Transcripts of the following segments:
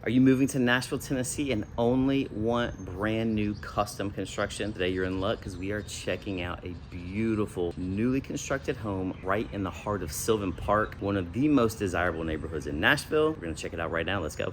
Are you moving to Nashville, Tennessee and only want brand new custom construction? Today you're in luck because we are checking out a beautiful newly constructed home right in the heart of Sylvan Park, one of the most desirable neighborhoods in Nashville. We're gonna check it out right now. Let's go.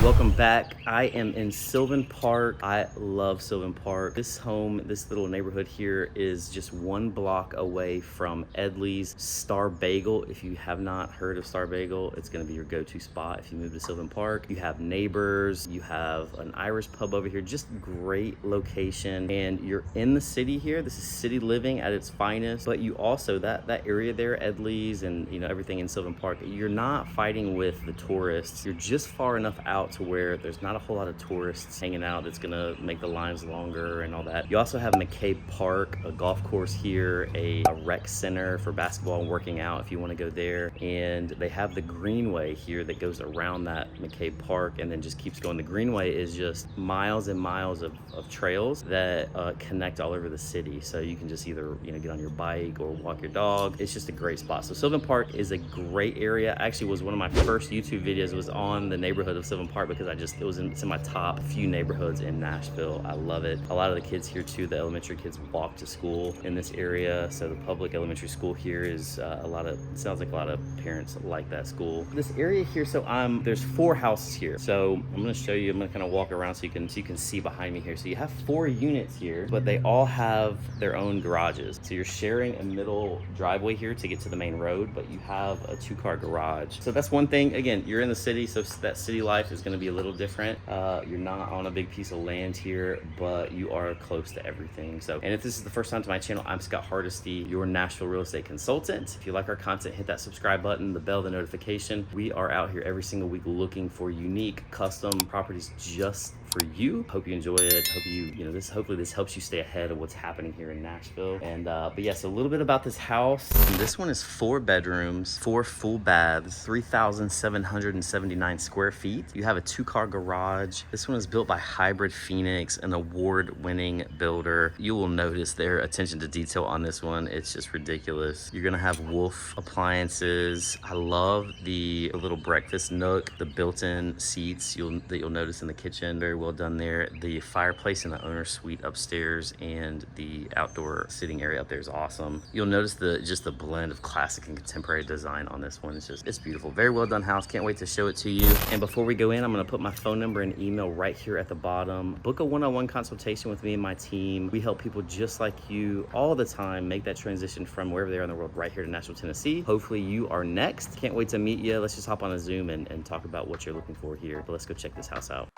Welcome back. I am in Sylvan Park. I love Sylvan Park. This home, this little neighborhood here is just 1 block away from Edley's Star Bagel. If you have not heard of Star Bagel, it's gonna be your go-to spot if you move to Sylvan Park. You have neighbors, you have an Irish pub over here, just great location. And you're in the city here. This is city living at its finest, but you also, that area there, Edley's and everything in Sylvan Park, you're not fighting with the tourists. You're just far enough out to where there's not a whole lot of tourists hanging out that's gonna make the lines longer and all that. You also have McCabe Park, a golf course here, a rec center for basketball and working out if you want to go there. And they have the greenway here that goes around that McCabe Park and then just keeps going. The greenway is just miles and miles of trails that connect all over the city. So you can just either get on your bike or walk your dog. It's just a great spot. So Sylvan Park is a great area. Actually was one of my first YouTube videos was on the neighborhood of Sylvan Park because it's in my top few neighborhoods in Nashville. I love it. A lot of the kids here too, the elementary kids walk to school in this area. So the public elementary school here is it sounds like a lot of parents like that school. This area here, so there's 4 houses here. So I'm gonna show you, I'm gonna kind of walk around so you can see behind me here. So you have 4 units here, but they all have their own garages. So you're sharing a middle driveway here to get to the main road, but you have a 2-car garage. So that's one thing. Again, you're in the city, so that city life is gonna be a little different. You're not on a big piece of land here, but you are close to everything. So, and if this is the first time to my channel, I'm Scott Hardesty, your Nashville real estate consultant. If you like our content, hit that subscribe button, the bell, the notification. We are out here every single week looking for unique custom properties just for you. Hope you enjoy it. Hope hopefully this helps you stay ahead of what's happening here in Nashville. And but yes, a little bit about this house. This one is 4 bedrooms, 4 full baths, 3,779 square feet. You have a 2-car garage. This one is built by Hybrid Phoenix, an award-winning builder. You will notice their attention to detail on this one. It's just ridiculous. You're gonna have Wolf appliances. I love the little breakfast nook, the built-in seats that you'll notice in the kitchen. Very well done there. The fireplace in the owner's suite upstairs and the outdoor sitting area up there is awesome. You'll notice the blend of classic and contemporary design on this one. It's beautiful. Very well done house. Can't wait to show it to you. And before we go in, I'm gonna put my phone number and email right here at the bottom. Book a one-on-one consultation with me and my team. We help people just like you all the time make that transition from wherever they are in the world right here to Nashville, Tennessee. Hopefully you are next. Can't wait to meet you. Let's just hop on a Zoom and talk about what you're looking for here. But let's go check this house out.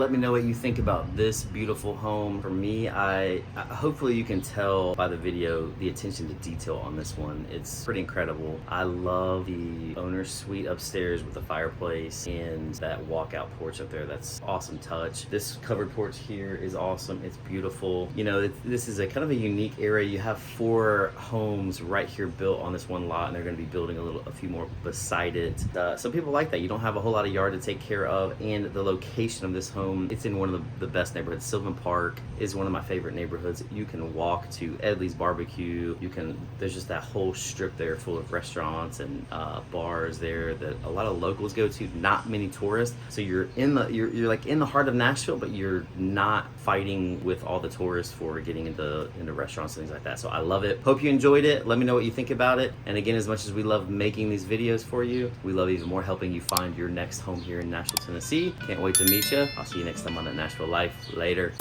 Let me know what you think about this beautiful home. For me, hopefully you can tell by the video the attention to detail on this one. It's pretty incredible. I love the owner's suite upstairs with the fireplace and that walkout porch up there. That's awesome touch. This covered porch here is awesome. It's beautiful. You know, this is a kind of a unique area. You have 4 homes right here built on this one lot, and they're going to be building a few more beside it. Some people like that. You don't have a whole lot of yard to take care of, and the location of this home, it's in one of the best neighborhoods. Sylvan Park is one of my favorite neighborhoods. You can walk to Edley's Barbecue. There's just that whole strip there full of restaurants and bars there that a lot of locals go to, not many tourists. So you're like in the heart of Nashville, but you're not fighting with all the tourists for getting into restaurants and things like that. So I love it. Hope you enjoyed it. Let me know what you think about it. And again, as much as we love making these videos for you, we love even more helping you find your next home here in Nashville, Tennessee. Can't wait to meet you. I'll see you next time on the Nashville Life. Later.